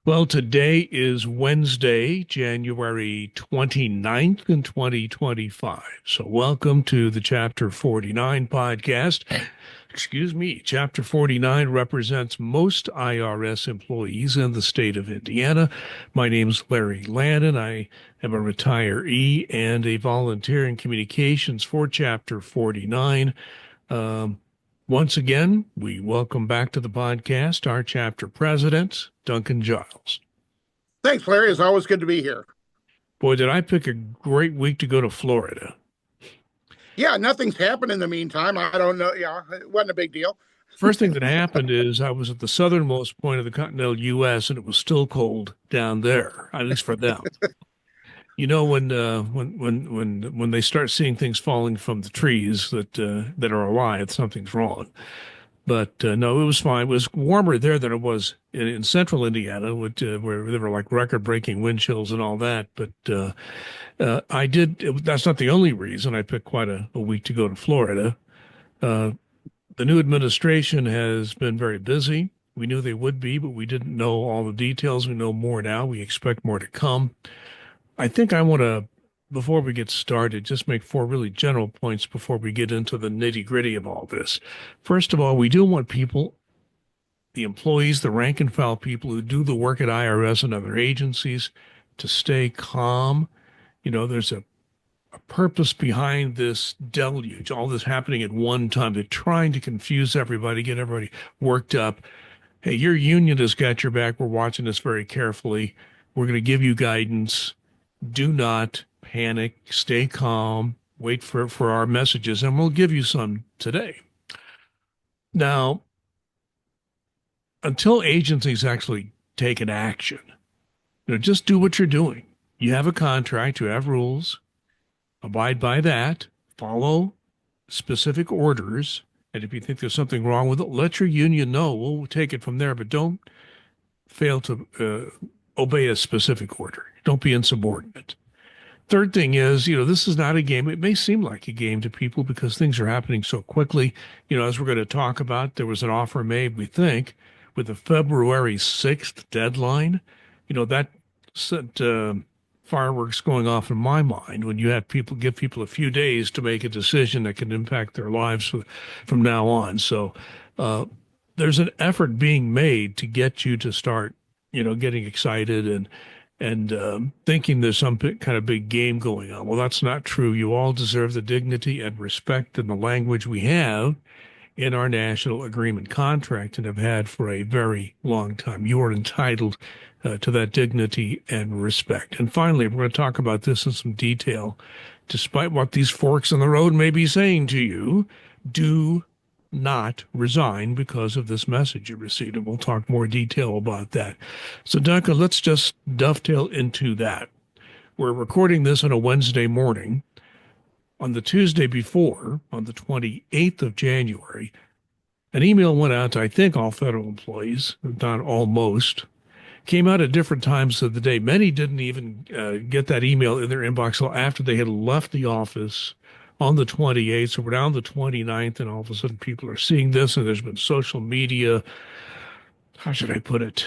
Well, today is Wednesday, January 29th in 2025. So welcome to the Chapter 49 podcast. Excuse me. Chapter 49 represents most IRS employees in the state of Indiana. My name's Larry Lannan. I am a retiree and a volunteer in communications for Chapter 49. Um, Once again, we welcome back to the podcast our chapter president, Duncan Giles. Thanks, Larry. It's always good to be here. Boy, did I pick a great week to go to Florida. Yeah, nothing's happened in the meantime. I don't know. Yeah, it wasn't a big deal. First thing that happened is I was at the southernmost point of the continental U.S. and it was still cold down there, at least for them. You know, when they start seeing things falling from the trees that are alive, something's wrong. But no, it was fine. It was warmer there than it was in central Indiana, where there were like record-breaking wind chills and all that. But that's not the only reason I picked quite a week to go to Florida. The new administration has been very busy. We knew they would be, but we didn't know all the details. We know more now. We expect more to come. I think I want to, before we get started, just make four really general points before we get into the nitty-gritty of all this. First of all, we do want people, the employees, the rank and file people who do the work at IRS and other agencies, to stay calm. You know, there's a purpose behind this deluge, all this happening at one time. They're trying to confuse everybody, get everybody worked up. Hey, your union has got your back. We're watching this very carefully. We're going to give you guidance. Do not panic. Stay calm. Wait for our messages, and we'll give you some today. Now, until agencies actually take an action, just do what you're doing. You have a contract. You have rules. Abide by that. Follow specific orders. And if you think there's something wrong with it, let your union know. We'll take it from there, but don't fail to obey a specific order. Don't be insubordinate. Third thing is, this is not a game. It may seem like a game to people because things are happening so quickly. As we're going to talk about, there was an offer made, we think, with a February 6th deadline. That sent fireworks going off in my mind when you have give people a few days to make a decision that can impact their lives from now on. So there's an effort being made to get you to start, getting excited and thinking there's some kind of big game going on. Well, that's not true. You all deserve the dignity and respect and the language we have in our national agreement contract and have had for a very long time. You are entitled to that dignity and respect. And finally, we're going to talk about this in some detail. Despite what these forks in the road may be saying to you, do not resign because of this message you received. And we'll talk more detail about that. So, Duncan, let's just dovetail into that. We're recording this on a Wednesday morning. On the Tuesday before, on the 28th of January, an email went out to, I think, all federal employees, not all, most. Came out at different times of the day. Many didn't even get that email in their inbox until after they had left the office on the 28th. So we're down the 29th, and all of a sudden people are seeing this, and there's been social media, how should I put it,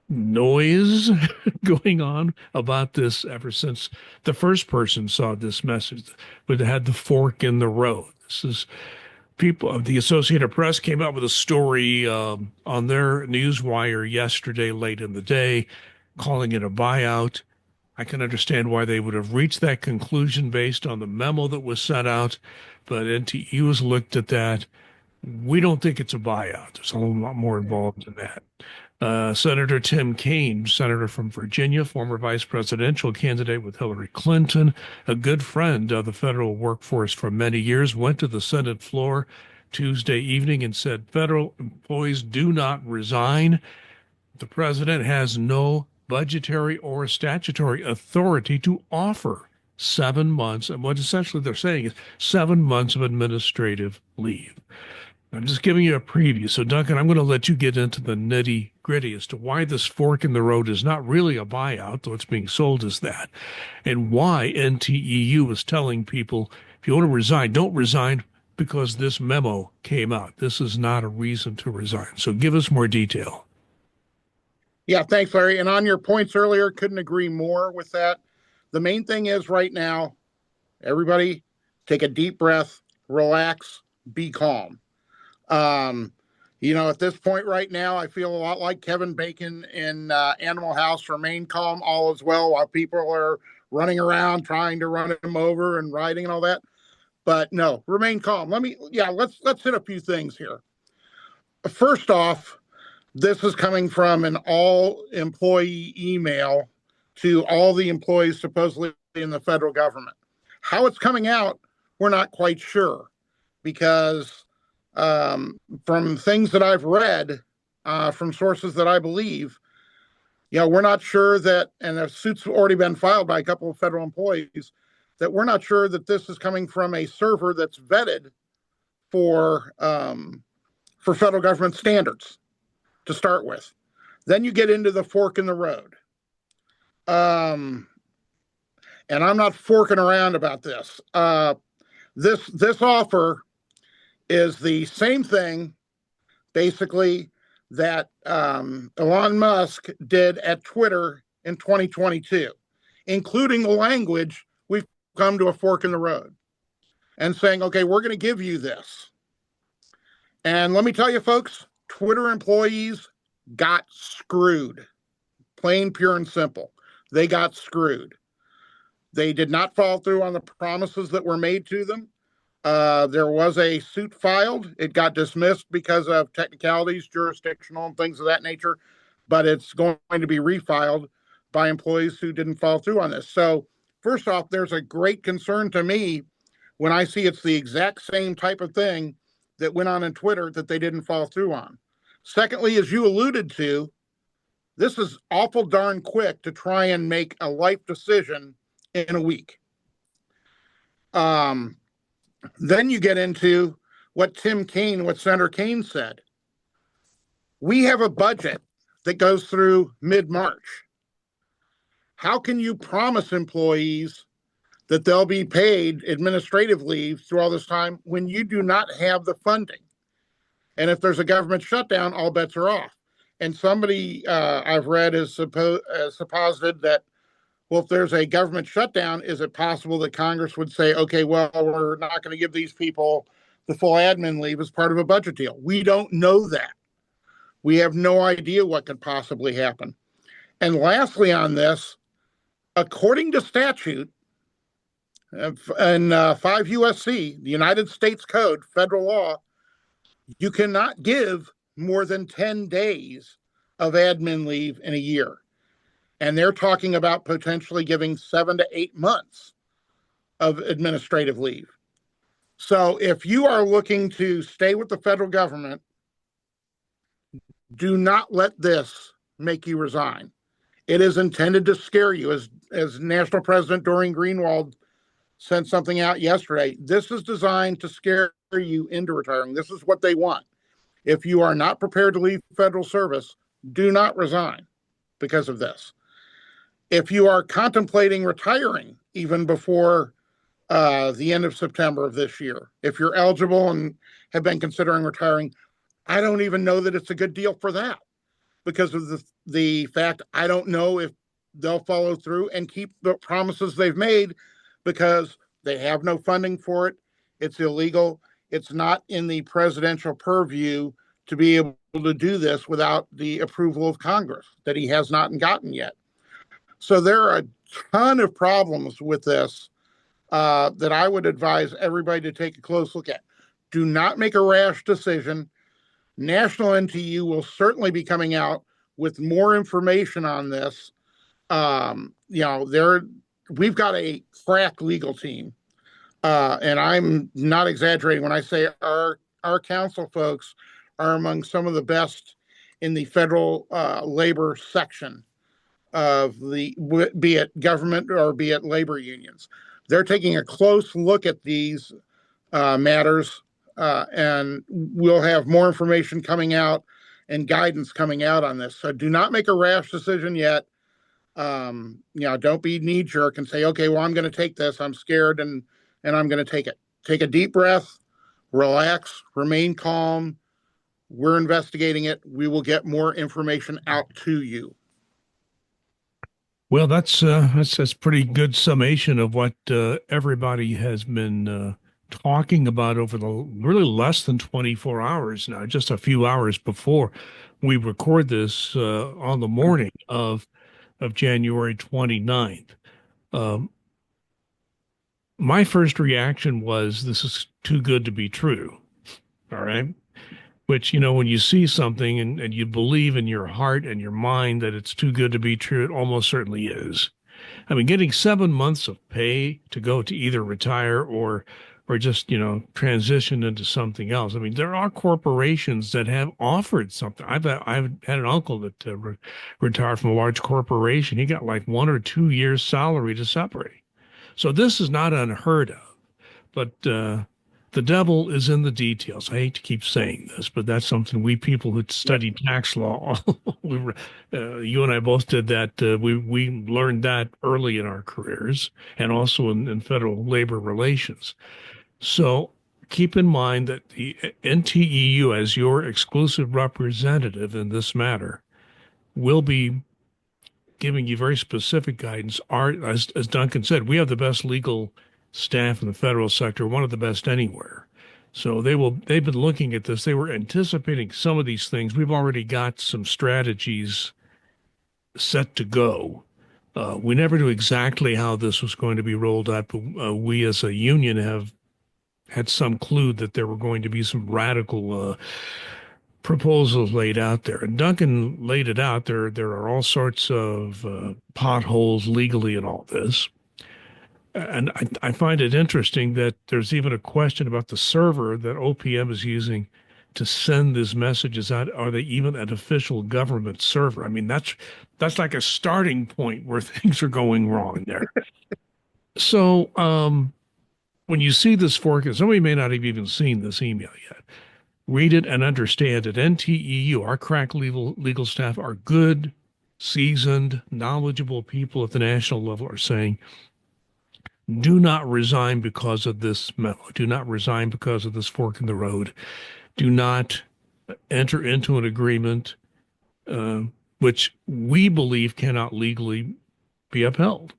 noise going on about this ever since the first person saw this message, but it had the fork in the road. This is people. The Associated Press came out with a story on their newswire yesterday late in the day, calling it a buyout. I can understand why they would have reached that conclusion based on the memo that was sent out, but NTE has looked at that. We don't think it's a buyout. There's a whole lot more involved in that. Senator Tim Kaine, senator from Virginia, former vice presidential candidate with Hillary Clinton, a good friend of the federal workforce for many years, went to the Senate floor Tuesday evening and said federal employees do not resign. The president has no budgetary or statutory authority to offer 7 months. And what essentially they're saying is 7 months of administrative leave. I'm just giving you a preview. So, Duncan, I'm going to let you get into the nitty-gritty as to why this fork in the road is not really a buyout, though it's being sold as that, and why NTEU is telling people, if you want to resign, don't resign because this memo came out. This is not a reason to resign. So give us more detail. Yeah, thanks, Larry. And on your points earlier, couldn't agree more with that. The main thing is right now, everybody take a deep breath, relax, be calm. Um, at this point right now, I feel a lot like Kevin Bacon in Animal House. Remain calm, all is well, while people are running around trying to run him over and riding and all that. But no, remain calm. Let's hit a few things here. First off, this is coming from an all employee email to all the employees supposedly in the federal government. How it's coming out, we're not quite sure because from things that I've read from sources that I believe, we're not sure that, and the suit's already been filed by a couple of federal employees, that we're not sure that this is coming from a server that's vetted for federal government standards to start with. Then you get into the fork in the road. And I'm not forking around about this. This offer is the same thing, basically, that Elon Musk did at Twitter in 2022, including the language, we've come to a fork in the road, and saying, okay, we're going to give you this. And let me tell you, folks, Twitter employees got screwed. Plain, pure, and simple. They got screwed. They did not follow through on the promises that were made to them. There was a suit filed. It got dismissed because of technicalities, jurisdictional, and things of that nature. But it's going to be refiled by employees who didn't follow through on this. So, first off, there's a great concern to me when I see it's the exact same type of thing that went on in Twitter that they didn't follow through on. Secondly, as you alluded to, this is awful darn quick to try and make a life decision in a week. Then you get into what Senator Kaine said. We have a budget that goes through mid-March. How can you promise employees that they'll be paid administrative leave through all this time when you do not have the funding? And if there's a government shutdown, all bets are off. And somebody I've read has supposited that, well, if there's a government shutdown, is it possible that Congress would say, okay, well, we're not going to give these people the full admin leave as part of a budget deal? We don't know that. We have no idea what could possibly happen. And lastly on this, according to statute, in 5 U.S.C., the United States Code, federal law, you cannot give more than 10 days of admin leave in a year. And they're talking about potentially giving 7 to 8 months of administrative leave. So if you are looking to stay with the federal government, do not let this make you resign. It is intended to scare you. As National President Doreen Greenwald sent something out yesterday, this is designed to scare you into retiring. This is what they want. If you are not prepared to leave federal service, do not resign because of this. If you are contemplating retiring even before the end of September of this year, if you're eligible and have been considering retiring, I don't even know that it's a good deal for that because of the fact I don't know if they'll follow through and keep the promises they've made because they have no funding for it. It's illegal. It's not in the presidential purview to be able to do this without the approval of Congress that he has not gotten yet. So there are a ton of problems with this that I would advise everybody to take a close look at. Do not make a rash decision. National NTU will certainly be coming out with more information on this. We've got a crack legal team, and I'm not exaggerating when I say our council folks are among some of the best in the federal labor section of be it government or be it labor unions. They're taking a close look at these matters, and we'll have more information coming out and guidance coming out on this. So do not make a rash decision yet. Don't be knee jerk and say, okay, well, I'm going to take this. I'm scared and I'm going to take it. Take a deep breath, relax, remain calm, We're investigating it. We will get more information out to you. Well, that's pretty good summation of what everybody has been talking about over the really less than 24 hours now, just a few hours before we record this on the morning of January 29th. Um, my first reaction was this is too good to be true. All right. Which, when you see something and you believe in your heart and your mind that it's too good to be true, it almost certainly is. I mean, getting 7 months of pay to go to either retire or just, transition into something else. I mean, there are corporations that have offered something. I've had an uncle that retired from a large corporation. He got like 1 or 2 years salary to separate. So this is not unheard of. But the devil is in the details. I hate to keep saying this, but that's something we people who study tax law, you and I both did that. We learned that early in our careers and also in federal labor relations. So keep in mind that the NTEU, as your exclusive representative in this matter, will be giving you very specific guidance. As Duncan said, we have the best legal staff in the federal sector, one of the best anywhere. So they've been looking at this. They were anticipating some of these things. We've already got some strategies set to go. We never knew exactly how this was going to be rolled out, but we as a union have had some clue that there were going to be some radical proposals laid out there. And Duncan laid it out. There are all sorts of potholes legally in all this. And I find it interesting that there's even a question about the server that OPM is using to send these messages out. Are they even an official government server? I mean, that's like a starting point where things are going wrong there. So when you see this forecast, somebody may not have even seen this email yet. Read it and understand it. NTEU, our crack legal staff, are good, seasoned, knowledgeable people at the national level are saying, do not resign because of this memo. Do not resign because of this fork in the road. Do not enter into an agreement which we believe cannot legally be upheld.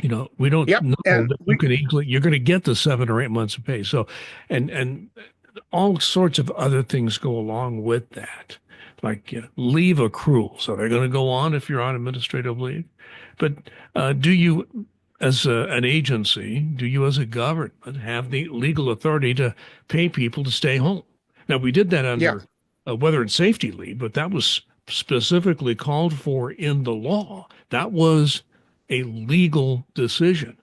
We don't Yep. know And that you're going to get the 7 or 8 months of pay. So, and all sorts of other things go along with that, like leave accrual. So they're going to go on if you're on administrative leave. But do you, as an agency, do you as a government have the legal authority to pay people to stay home? Now, we did that yeah, under weather and safety leave, but that was specifically called for in the law. That was a legal decision.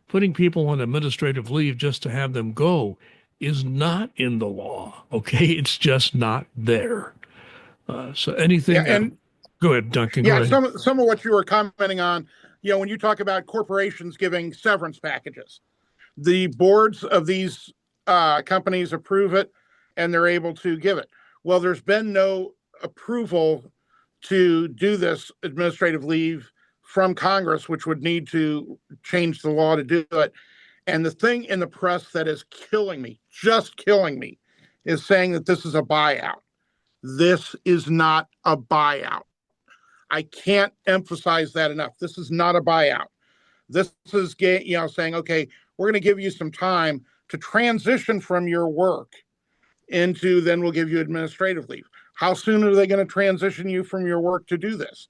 Putting people on administrative leave just to have them go is not in the law. Okay, it's just not there. So yeah, anything. and Go ahead, Duncan. Go yeah, ahead. some of what you were commenting on, when you talk about corporations giving severance packages, the boards of these companies approve it, and they're able to give it. Well, there's been no approval to do this administrative leave from Congress, which would need to change the law to do it. And the thing in the press that is killing me, just killing me, is saying that this is a buyout. This is not a buyout. I can't emphasize that enough. This is not a buyout. This is saying, okay, we're going to give you some time to transition from your work into, then we'll give you administrative leave. How soon are they going to transition you from your work to do this?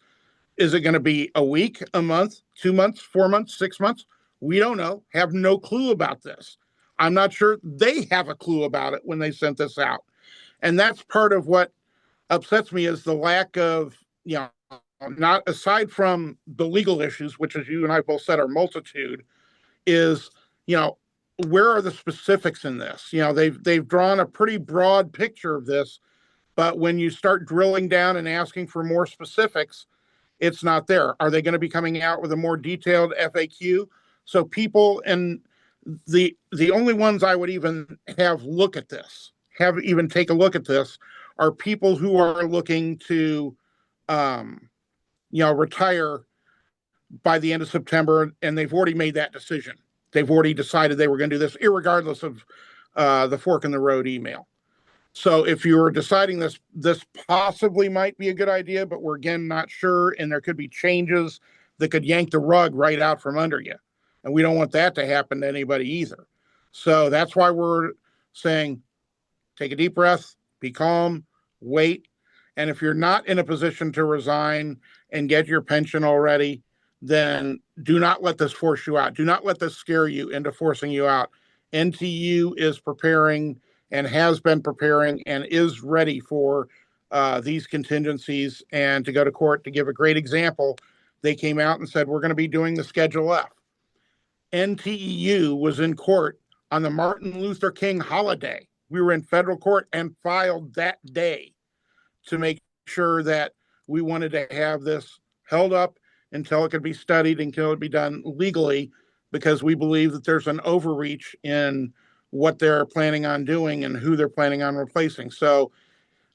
Is it going to be a week, a month, 2 months, 4 months, 6 months? We don't know. Have no clue about this. I'm not sure they have a clue about it when they sent this out. And that's part of what upsets me, is the lack of, not aside from the legal issues, which, as you and I both said, are multitude, is, where are the specifics in this? They've drawn a pretty broad picture of this, but when you start drilling down and asking for more specifics, it's not there. Are they going to be coming out with a more detailed FAQ? So people, and the only ones I would even have even take a look at this, are people who are looking to, retire by the end of September, and they've already made that decision. They've already decided they were going to do this, irregardless of the fork in the road email. So if you were deciding this possibly might be a good idea, but we're again not sure, and there could be changes that could yank the rug right out from under you. And we don't want that to happen to anybody either. So that's why we're saying take a deep breath, be calm, wait. And if you're not in a position to resign and get your pension already, then do not let this force you out. Do not let this scare you into forcing you out. NTU is preparing and has been preparing and is ready for these contingencies and to go to court. To give a great example, they came out and said, we're going to be doing the Schedule F. NTEU was in court on the Martin Luther King holiday. We were in federal court and filed that day to make sure that we wanted to have this held up until it could be studied, until it be done legally, because we believe that there's an overreach in what they're planning on doing and who they're planning on replacing. So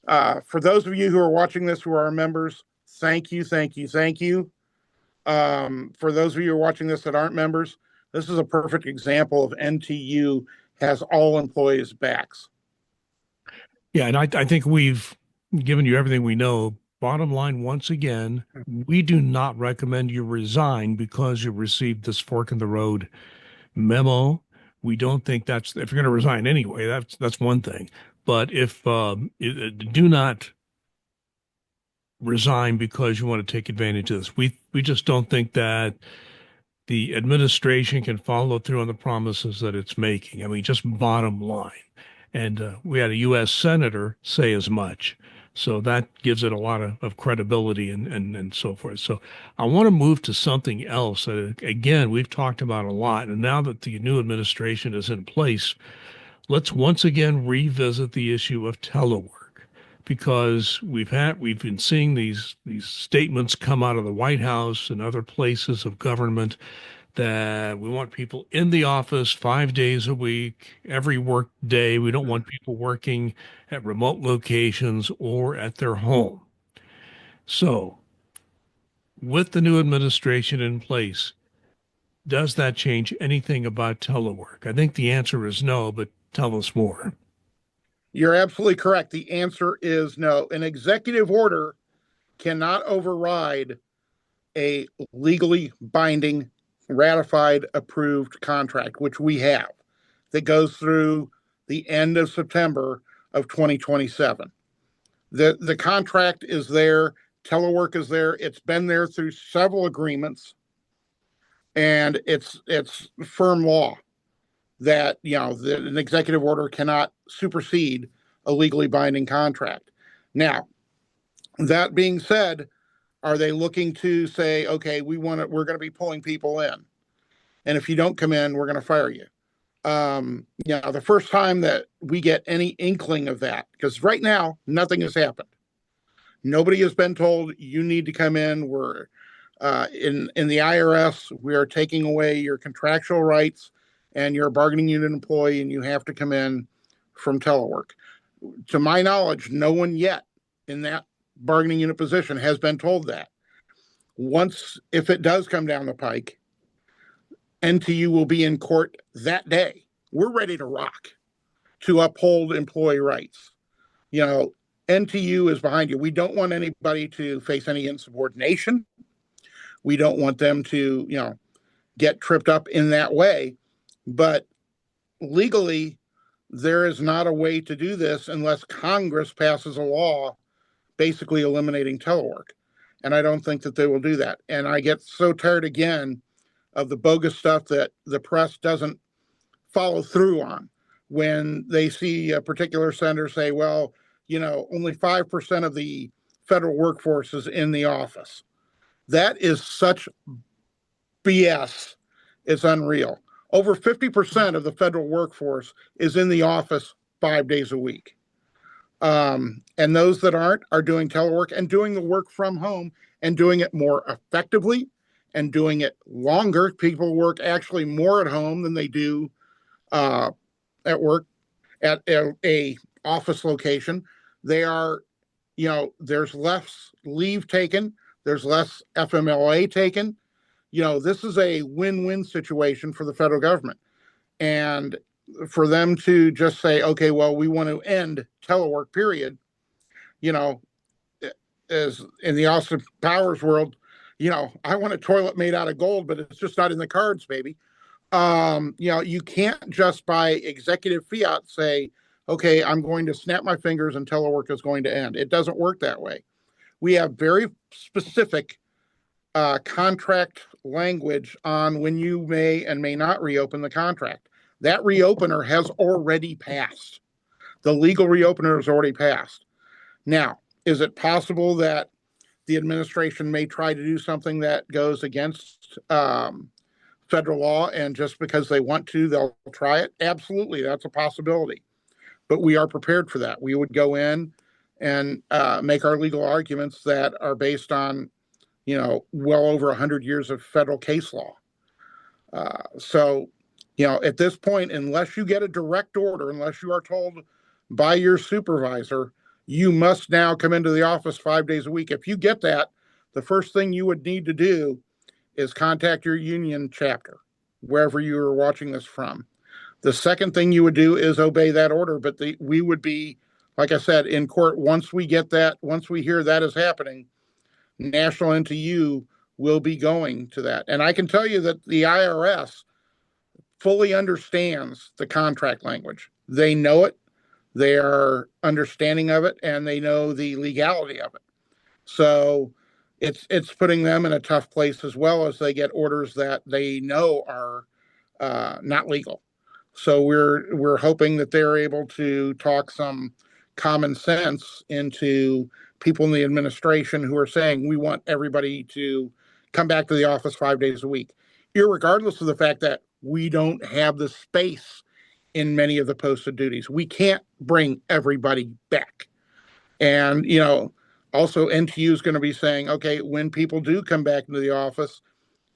for those of you who are watching this who are our members, thank you, thank you, thank you. For those of you who are watching this that aren't members, this is a perfect example of NTU has all employees' backs. Yeah, and I think we've given you everything we know. Bottom line, once again, we do not recommend you resign because you received this fork in the road memo. We don't think that's, if you're going to resign anyway, that's one thing. But if do not resign because you want to take advantage of this. We just don't think that the administration can follow through on the promises that it's making. I mean, just bottom line. And we had a U.S. senator say as much. So that gives it a lot of credibility and so forth. So I want to move to something else that, again, we've talked about a lot. And now that the new administration is in place, let's once again revisit the issue of telework, because we've been seeing these statements come out of the White House and other places of government that we want people in the office 5 days a week, every work day. We don't want people working at remote locations or at their home. So, with the new administration in place, does that change anything about telework? I think the answer is no, but tell us more. You're absolutely correct. The answer is no. An executive order cannot override a legally binding, ratified, approved contract, which we have, that goes through the end of September of 2027. The contract is there. Telework is there. It's been there through several agreements, and it's firm law that an executive order cannot supersede a legally binding contract. Now, that being said, are they looking to say, okay, we're going to be pulling people in, and if you don't come in, we're going to fire you? The first time that we get any inkling of that, because right now nothing has happened. Nobody has been told you need to come in. We're in the IRS. We are taking away your contractual rights, and you're a bargaining unit employee, and you have to come in from telework. To my knowledge, no one yet in that bargaining unit position has been told that. Once, if it does come down the pike, NTU will be in court that day. We're ready to rock to uphold employee rights. NTU is behind you. We don't want anybody to face any insubordination. We don't want them to, get tripped up in that way. But legally, there is not a way to do this unless Congress passes a law basically eliminating telework. And I don't think that they will do that. And I get so tired again of the bogus stuff that the press doesn't follow through on when they see a particular senator say, well, only 5% of the federal workforce is in the office. That is such BS. It's unreal. Over 50% of the federal workforce is in the office 5 days a week. And those that aren't are doing telework and doing the work from home and doing it more effectively and doing it longer. People work actually more at home than they do at work at a office location. They are, there's less leave taken. There's less FMLA taken. This is a win-win situation for the federal government. And for them to just say, okay, well, we want to end telework, period, you know, as in the Austin Powers world, I want a toilet made out of gold, but it's just not in the cards, baby. You can't just by executive fiat say, okay, I'm going to snap my fingers and telework is going to end. It doesn't work that way. We have very specific contract language on when you may and may not reopen the contract. That reopener has already passed. The legal reopener has already passed. Now, is it possible that the administration may try to do something that goes against federal law, and just because they want to, they'll try it? Absolutely, that's a possibility. But we are prepared for that. We would go in and make our legal arguments that are based on, well over 100 years of federal case law. At this point, unless you get a direct order, unless you are told by your supervisor, you must now come into the office 5 days a week. If you get that, the first thing you would need to do is contact your union chapter, wherever you are watching this from. The second thing you would do is obey that order, but we would be, like I said, in court once we get that, once we hear that is happening. National NTU will be going to that. And I can tell you that the IRS fully understands the contract language. They know it, they are understanding of it, and they know the legality of it. So it's putting them in a tough place, as well as they get orders that they know are not legal. So we're hoping that they're able to talk some common sense into people in the administration who are saying we want everybody to come back to the office 5 days a week, irregardless of the fact that we don't have the space in many of the posted duties. We can't bring everybody back. And, also NTU is going to be saying, okay, when people do come back into the office,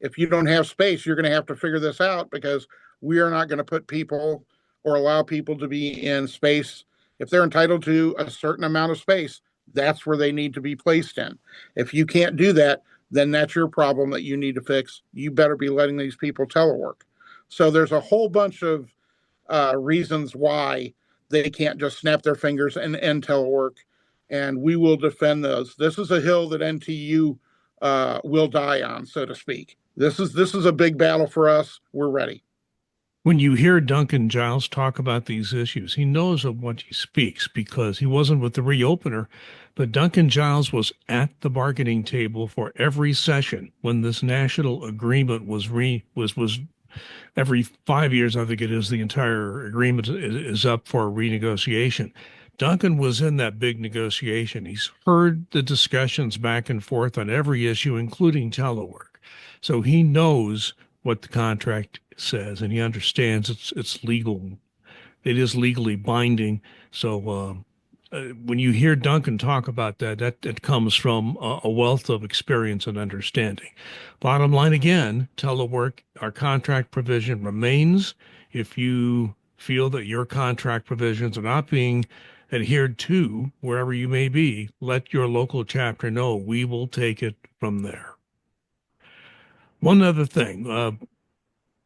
if you don't have space, you're going to have to figure this out, because we are not going to put people or allow people to be in space. If they're entitled to a certain amount of space, that's where they need to be placed in. If you can't do that, then that's your problem that you need to fix. You better be letting these people telework. So there's a whole bunch of reasons why they can't just snap their fingers and end telework, and we will defend those. This is a hill that NTU will die on, so to speak. This is a big battle for us. We're ready. When you hear Duncan Giles talk about these issues, he knows of what he speaks because he wasn't with the reopener, but Duncan Giles was at the bargaining table for every session when this national agreement was every 5 years, I think it is, the entire agreement is up for renegotiation. Duncan was in that big negotiation. He's heard the discussions back and forth on every issue, including telework. So he knows what the contract says, and he understands it's legal. It is legally binding. So when you hear Duncan talk about that comes from a wealth of experience and understanding. Bottom line again, telework, our contract provision remains. If you feel that your contract provisions are not being adhered to wherever you may be, let your local chapter know. We will take it from there. One other thing,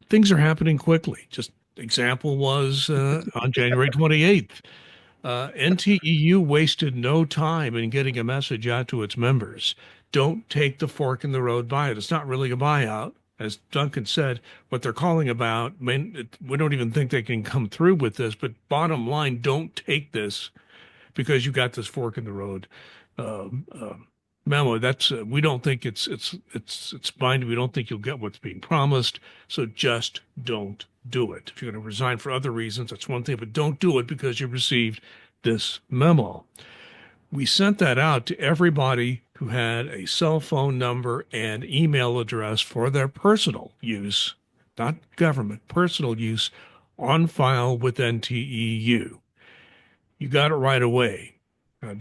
things are happening quickly. Just example was on January 28th. NTEU wasted no time in getting a message out to its members. Don't take the fork in the road buyout. It's not really a buyout. As Duncan said, what they're calling about, we don't even think they can come through with this, but bottom line, don't take this because you got this fork in the road memo. That's we don't think it's binding. We don't think you'll get what's being promised. So just don't do it. If you're going to resign for other reasons, that's one thing, but don't do it because you received this memo. We sent that out to everybody who had a cell phone number and email address for their personal use, not government, personal use, on file with NTEU. You got it right away.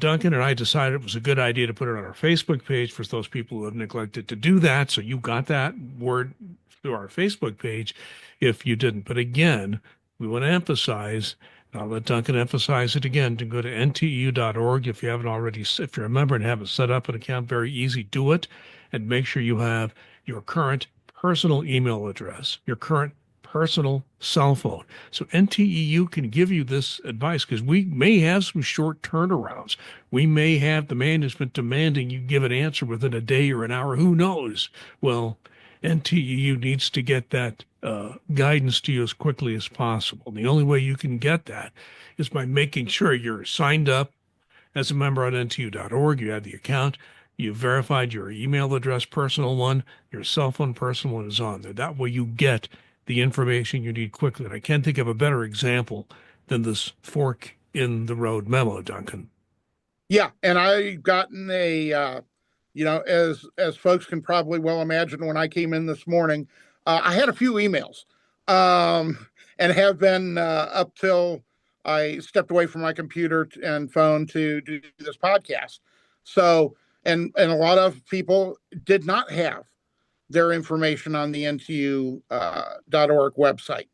Duncan and I decided it was a good idea to put it on our Facebook page for those people who have neglected to do that. So you got that word through our Facebook page if you didn't. But again, we want to emphasize, and I'll let Duncan emphasize it again, to go to nteu.org if you haven't already, if you're a member and haven't set up an account, very easy, do it. And make sure you have your current personal email address, your current personal cell phone. So NTEU can give you this advice because we may have some short turnarounds. We may have the management demanding you give an answer within a day or an hour. Who knows? Well, NTEU needs to get that guidance to you as quickly as possible. The only way you can get that is by making sure you're signed up as a member on NTU.org. You have the account. You've verified your email address, personal one, your cell phone, personal one is on there. That way you get the information you need quickly. And I can't think of a better example than this fork in the road memo, Duncan. Yeah, and I've gotten as folks can probably well imagine, when I came in this morning, I had a few emails, and have been up till I stepped away from my computer and phone to do this podcast. So, and a lot of people did not have their information on the NTU.org website.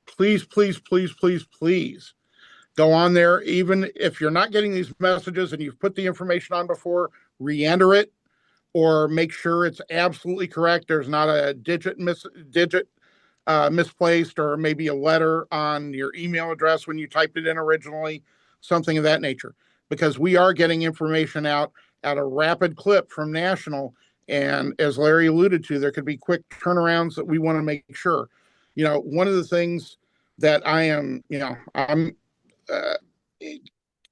Please, please, please, please, please go on there. Even if you're not getting these messages and you've put the information on before, re-enter it or make sure it's absolutely correct. There's not a digit misplaced, or maybe a letter on your email address when you typed it in originally, something of that nature. Because we are getting information out at a rapid clip from National. And as Larry alluded to, there could be quick turnarounds that we want to make sure. One of the things that I'm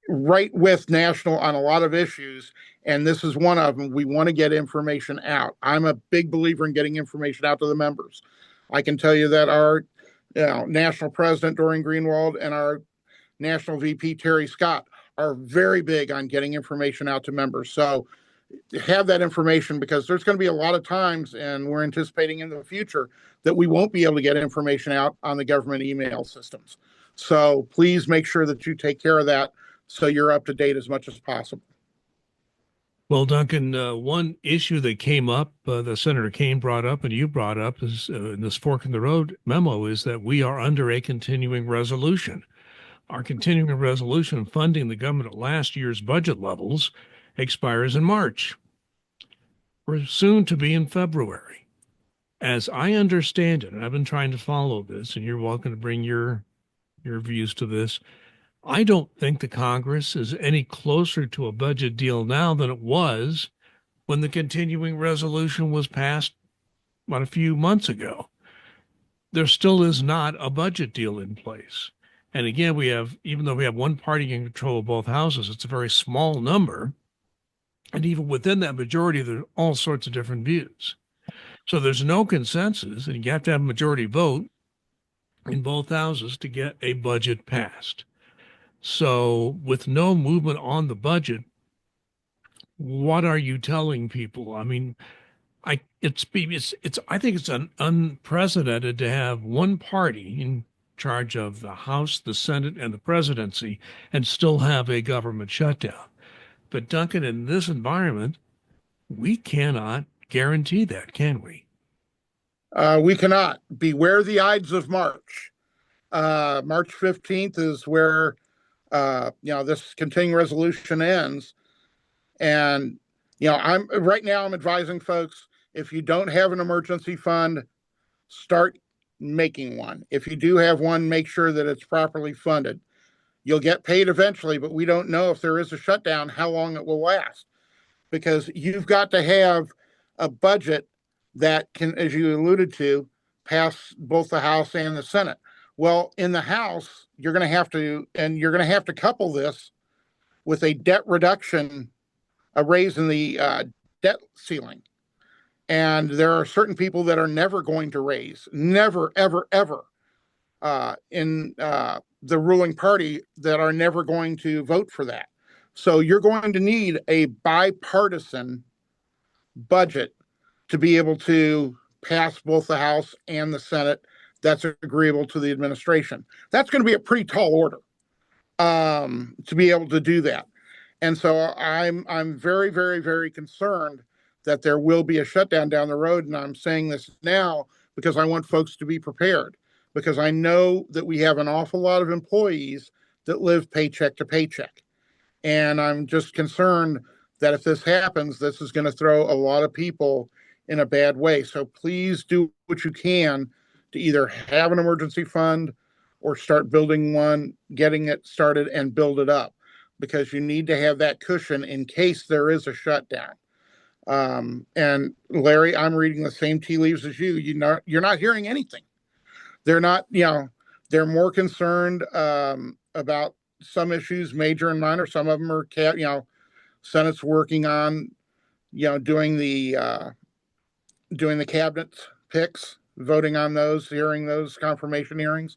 right with National on a lot of issues, and this is one of them. We want to get information out. I'm a big believer in getting information out to the members. I can tell you that our national president, Dorian Greenwald, and our national VP, Terry Scott, are very big on getting information out to members. So have that information, because there's going to be a lot of times, and we're anticipating in the future, that we won't be able to get information out on the government email systems. So please make sure that you take care of that so you're up to date as much as possible. Well, Duncan, one issue that came up, that Senator Kane brought up and you brought up is in this fork in the road memo, is that we are under a continuing resolution. Our continuing resolution funding the government at last year's budget levels expires in March. We're soon to be in February. As I understand it, and I've been trying to follow this, and you're welcome to bring your views to this, I don't think the Congress is any closer to a budget deal now than it was when the continuing resolution was passed a few months ago. There still is not a budget deal in place. And again, even though we have one party in control of both houses, it's a very small number. And even within that majority, there are all sorts of different views. So there's no consensus, and you have to have a majority vote in both houses to get a budget passed. So with no movement on the budget, what are you telling people? I mean, I think it's unprecedented to have one party in charge of the House, the Senate, and the presidency, and still have a government shutdown. But Duncan, in this environment, we cannot guarantee that, can we? We cannot. Beware the Ides of March. March 15th is where this continuing resolution ends. And I'm advising folks, if you don't have an emergency fund, start making one. If you do have one, make sure that it's properly funded. You'll get paid eventually, but we don't know if there is a shutdown, how long it will last, because you've got to have a budget that can, as you alluded to, pass both the House and the Senate. Well, in the House, you're going to have to couple this with a debt reduction, a raise in the debt ceiling. And there are certain people that are never going to raise, never, ever, ever, in the ruling party, that are never going to vote for that. So you're going to need a bipartisan budget to be able to pass both the House and the Senate that's agreeable to the administration. That's going to be a pretty tall order to be able to do that. And so I'm very, very, very concerned that there will be a shutdown down the road. And I'm saying this now because I want folks to be prepared, because I know that we have an awful lot of employees that live paycheck to paycheck. And I'm just concerned that if this happens, this is going to throw a lot of people in a bad way. So please do what you can to either have an emergency fund or start building one, getting it started and build it up, because you need to have that cushion in case there is a shutdown. And Larry, I'm reading the same tea leaves as you. You're not hearing anything. They're not, they're more concerned about some issues, major and minor. Some of them are, Senate's working on, doing the cabinet picks, voting on those, hearing those confirmation hearings.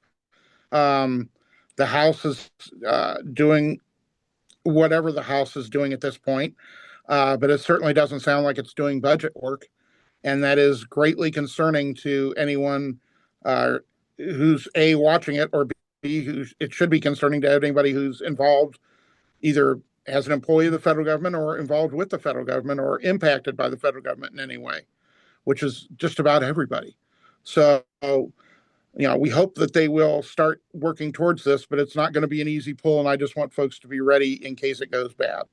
Um, the House is doing whatever the House is doing at this point, but it certainly doesn't sound like it's doing budget work, and that is greatly concerning to anyone who's A, watching it, or B, it should be concerning to anybody who's involved either as an employee of the federal government or involved with the federal government or impacted by the federal government in any way, which is just about everybody. So, we hope that they will start working towards this, but it's not going to be an easy pull. And I just want folks to be ready in case it goes bad.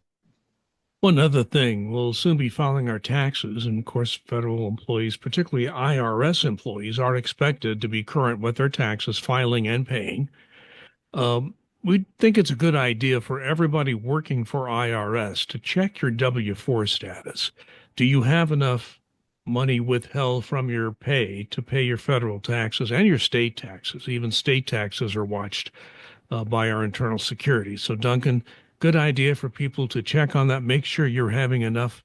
One other thing, we'll soon be filing our taxes, and of course, federal employees, particularly IRS employees, are expected to be current with their taxes, filing and paying. We think it's a good idea for everybody working for IRS to check your W-4 status. Do you have enough money withheld from your pay to pay your federal taxes and your state taxes? Even state taxes are watched by our internal security. So, Duncan, good idea for people to check on that. Make sure you're having enough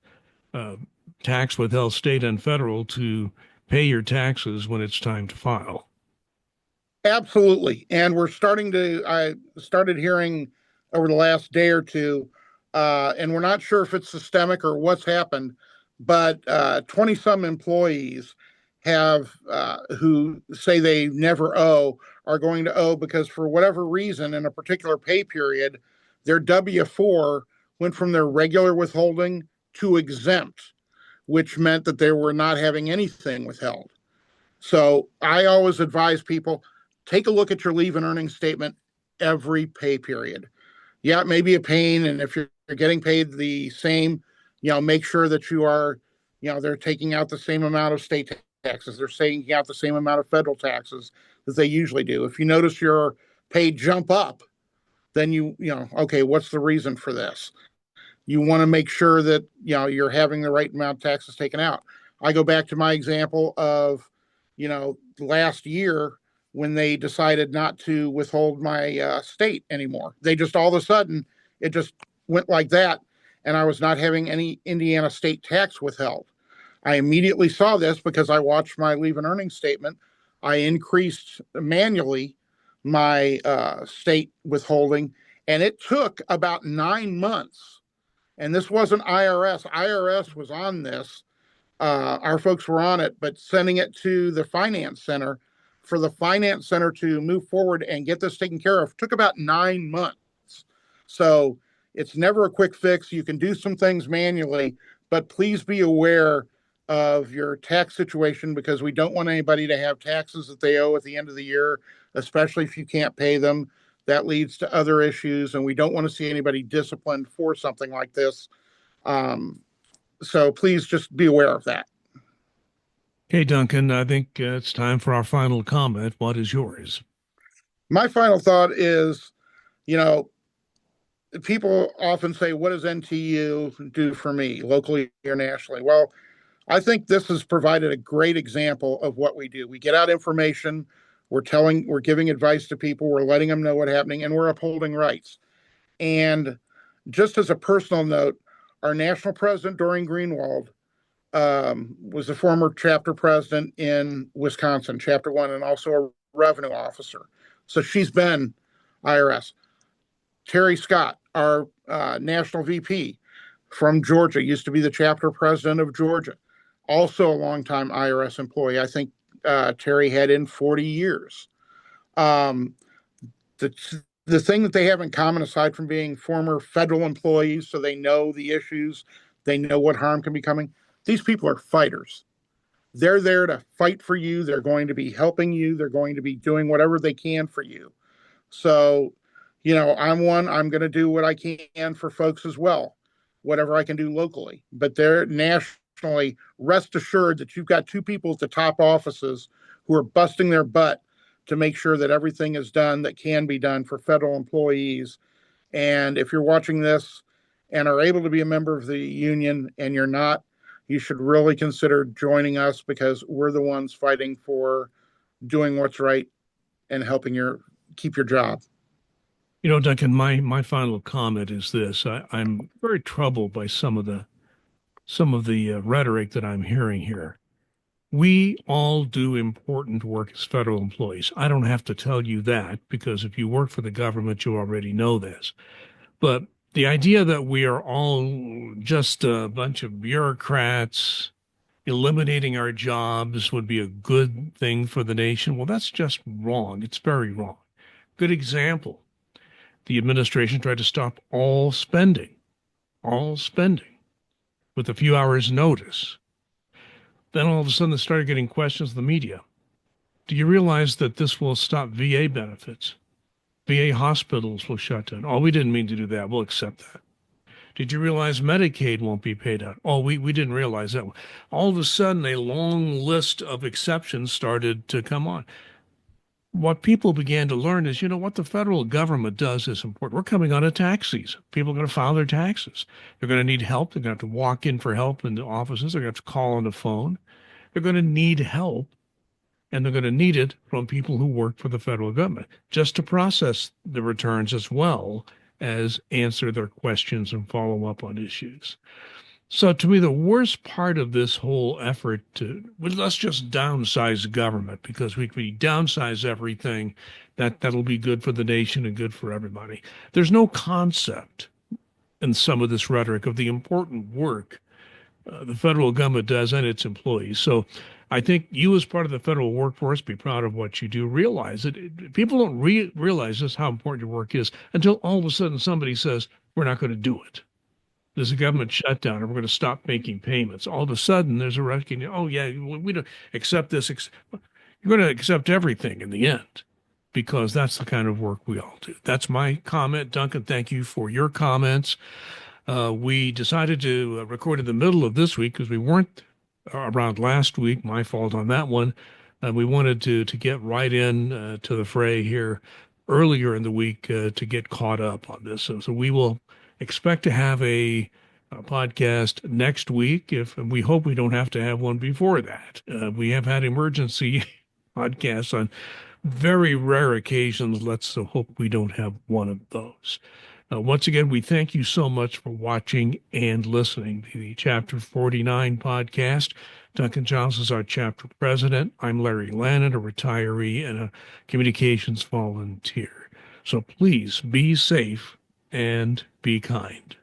tax withheld state and federal to pay your taxes when it's time to file. Absolutely. And I started hearing over the last day or two, and we're not sure if it's systemic or what's happened, but 20 some employees who say they never owe are going to owe because for whatever reason in a particular pay period, their W-4 went from their regular withholding to exempt, which meant that they were not having anything withheld. So I always advise people, take a look at your leave and earnings statement every pay period. Yeah, it may be a pain. And if you're getting paid the same, make sure that you are, they're taking out the same amount of state taxes. They're taking out the same amount of federal taxes that they usually do. If you notice your pay jump up, then okay, what's the reason for this? You want to make sure that, you're having the right amount of taxes taken out. I go back to my example of, last year when they decided not to withhold my state anymore. They just all of a sudden, it just went like that. And I was not having any Indiana state tax withheld. I immediately saw this because I watched my leave and earnings statement. I increased manually my state withholding, and it took about 9 months. And this wasn't IRS. IRS was on this. Our folks were on it, but sending it to the finance center for the finance center to move forward and get this taken care of took about 9 months. So it's never a quick fix. You can do some things manually, but please be aware of your tax situation because we don't want anybody to have taxes that they owe at the end of the year, especially if you can't pay them. That leads to other issues, and we don't want to see anybody disciplined for something like this. So please just be aware of that. Okay, Duncan, I think it's time for our final comment. What is yours? My final thought is, people often say, what does NTU do for me locally or nationally? Well, I think this has provided a great example of what we do. We get out information, we're giving advice to people, we're letting them know what's happening, and we're upholding rights. And just as a personal note, our national president, Doreen Greenwald, was a former chapter president in Wisconsin, chapter 1, and also a revenue officer. So she's been IRS. Terry Scott, our national VP from Georgia, used to be the chapter president of Georgia, also a longtime IRS employee. I think Terry had in 40 years. The thing that they have in common, aside from being former federal employees, so they know the issues, they know what harm can be coming, these people are fighters. They're there to fight for you. They're going to be helping you. They're going to be doing whatever they can for you. So, I'm going to do what I can for folks as well, whatever I can do locally. But they're nationally, rest assured that you've got two people at the top offices who are busting their butt to make sure that everything is done that can be done for federal employees. And if you're watching this and are able to be a member of the union and you're not, you should really consider joining us, because we're the ones fighting for doing what's right and helping your keep your job. You know, Duncan, my final comment is this. I'm very troubled by some of the rhetoric that I'm hearing here. We all do important work as federal employees. I don't have to tell you that, because if you work for the government, you already know this. But the idea that we are all just a bunch of bureaucrats eliminating our jobs would be a good thing for the nation, well, that's just wrong. It's very wrong. Good example. The administration tried to stop all spending with a few hours' notice. Then all of a sudden they started getting questions in the media. Do you realize that this will stop VA benefits? VA hospitals will shut down. Oh, we didn't mean to do that. We'll accept that. Did you realize Medicaid won't be paid out? Oh, we didn't realize that. All of a sudden, a long list of exceptions started to come on. What people began to learn is, you know, what the federal government does is important. We're coming on a tax season. People are going to file their taxes. They're going to need help. They're going to have to walk in for help in the offices. They're going to have to call on the phone. They're going to need help, and they're going to need it from people who work for the federal government just to process the returns as well as answer their questions and follow up on issues. So to me, the worst part of this whole effort well, let's just downsize government, because if we downsize everything, that'll be good for the nation and good for everybody. There's no concept in some of this rhetoric of the important work the federal government does and its employees. So I think you, as part of the federal workforce, be proud of what you do. Realize that people don't realize just how important your work is until all of a sudden somebody says, we're not going to do it. There's a government shutdown, and we're going to stop making payments. All of a sudden, there's a reckoning. Oh, yeah, we don't accept this. You're going to accept everything in the end, because that's the kind of work we all do. That's my comment. Duncan, thank you for your comments. We decided to record in the middle of this week because we weren't around last week. My fault on that one. We wanted to get right in to the fray here earlier in the week to get caught up on this. So we will expect to have a podcast next week. If and we hope we don't have to have one before that. We have had emergency podcasts on very rare occasions. Let's hope we don't have one of those. Once again, we thank you so much for watching and listening to the Chapter 49 podcast. Duncan Giles is our chapter president. I'm Larry Lannan, a retiree and a communications volunteer. So please be safe and be kind.